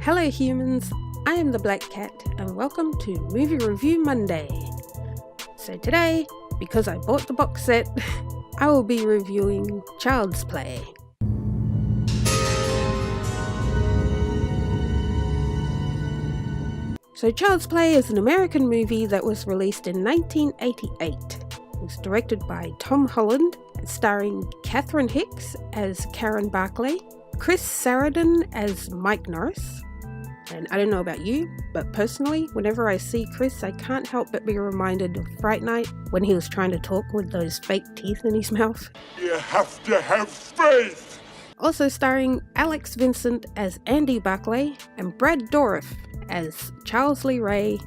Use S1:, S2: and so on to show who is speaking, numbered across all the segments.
S1: Hello humans, I am the Black Cat and welcome to Movie Review Monday. So today, because I bought the box set, I will be reviewing Child's Play. So Child's Play is an American movie that was released in 1988. It was directed by Tom Holland, starring Catherine Hicks as Karen Barclay, Chris Sarandon as Mike Norris. And I don't know about you, but personally, whenever I see Chris, I can't help but be reminded of Fright Night when he was trying to talk with those fake teeth in his mouth.
S2: You have to have faith!
S1: Also starring Alex Vincent as Andy Barclay and Brad Dourif as Charles Lee Ray,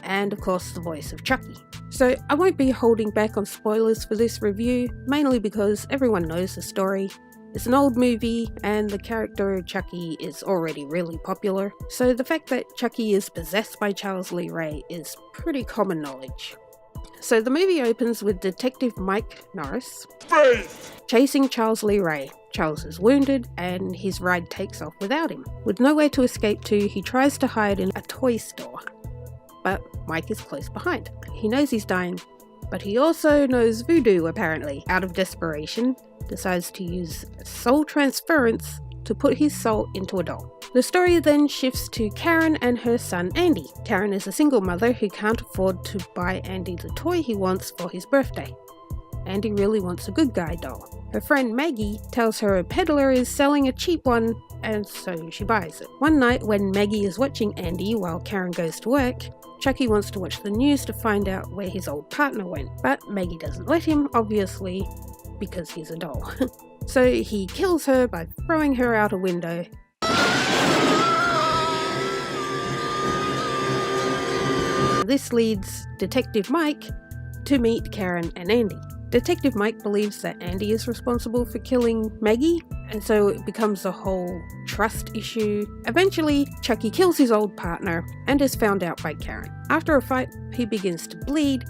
S1: and of course the voice of Chucky. So I won't be holding back on spoilers for this review, mainly because everyone knows the story. It's an old movie and the character Chucky is already really popular, so the fact that Chucky is possessed by Charles Lee Ray is pretty common knowledge. So the movie opens with Detective Mike Norris chasing Charles Lee Ray. Charles is wounded and his ride takes off without him. With nowhere to escape to, he tries to hide in a toy store. But Mike is close behind. He knows he's dying, but he also knows voodoo apparently. Out of desperation, decides to use soul transference to put his soul into a doll. The story then shifts to Karen and her son Andy. Karen is a single mother who can't afford to buy Andy the toy he wants for his birthday. Andy really wants a good guy doll. Her friend Maggie tells her a peddler is selling a cheap one, and so she buys it. One night when Maggie is watching Andy while Karen goes to work, Chucky wants to watch the news to find out where his old partner went, but Maggie doesn't let him, obviously, because he's a doll. So he kills her by throwing her out a window. This leads Detective Mike to meet Karen and Andy. Detective Mike believes that Andy is responsible for killing Maggie, and so it becomes a whole trust issue. Eventually, Chucky kills his old partner and is found out by Karen. After a fight, he begins to bleed,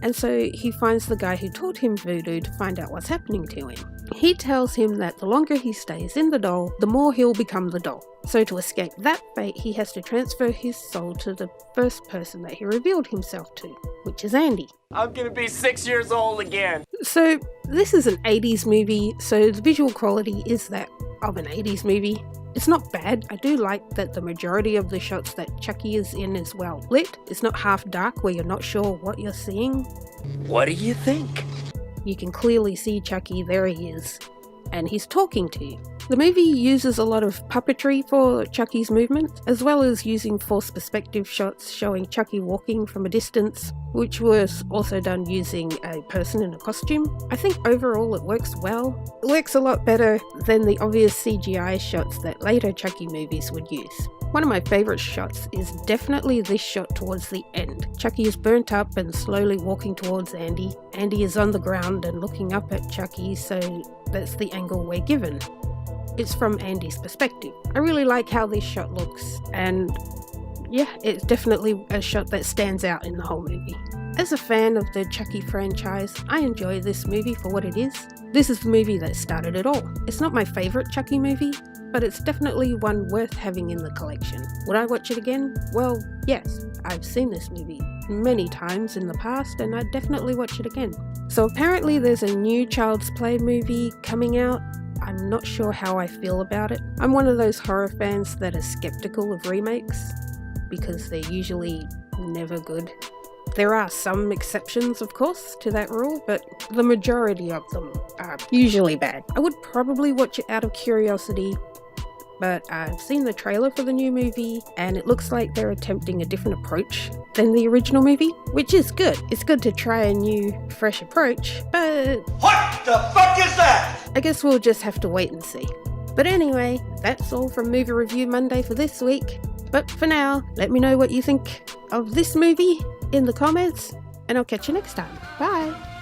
S1: and so he finds the guy who taught him voodoo to find out what's happening to him. He tells him that the longer he stays in the doll, the more he'll become the doll. So to escape that fate, he has to transfer his soul to the first person that he revealed himself to, which is Andy.
S3: I'm gonna be 6 years old again.
S1: So this is an 80s movie, so the visual quality is that of an 80s movie. It's not bad. I do like that the majority of the shots that Chucky is in is well lit. It's not half dark where you're not sure what you're seeing.
S3: What do you think?
S1: You can clearly see Chucky, there he is, and he's talking to you. The movie uses a lot of puppetry for Chucky's movement, as well as using forced perspective shots showing Chucky walking from a distance, which was also done using a person in a costume. I think overall it works well. It works a lot better than the obvious CGI shots that later Chucky movies would use. One of my favourite shots is definitely this shot towards the end. Chucky is burnt up and slowly walking towards Andy. Andy is on the ground and looking up at Chucky, so that's the angle we're given. It's from Andy's perspective. I really like how this shot looks, and yeah, it's definitely a shot that stands out in the whole movie. As a fan of the Chucky franchise, I enjoy this movie for what it is. This is the movie that started it all. It's not my favourite Chucky movie, but it's definitely one worth having in the collection. Would I watch it again? Well, yes. I've seen this movie many times in the past and I'd definitely watch it again. So apparently there's a new Child's Play movie coming out. I'm not sure how I feel about it. I'm one of those horror fans that are skeptical of remakes because they're usually never good. There are some exceptions, of course, to that rule, but the majority of them are usually bad. I would probably watch it out of curiosity, but I've seen the trailer for the new movie and it looks like they're attempting a different approach than the original movie, which is good. It's good to try a new, fresh approach, but
S4: what the fuck is that?
S1: I guess we'll just have to wait and see. But anyway, that's all from Movie Review Monday for this week. But for now, let me know what you think of this movie in the comments, and I'll catch you next time. Bye!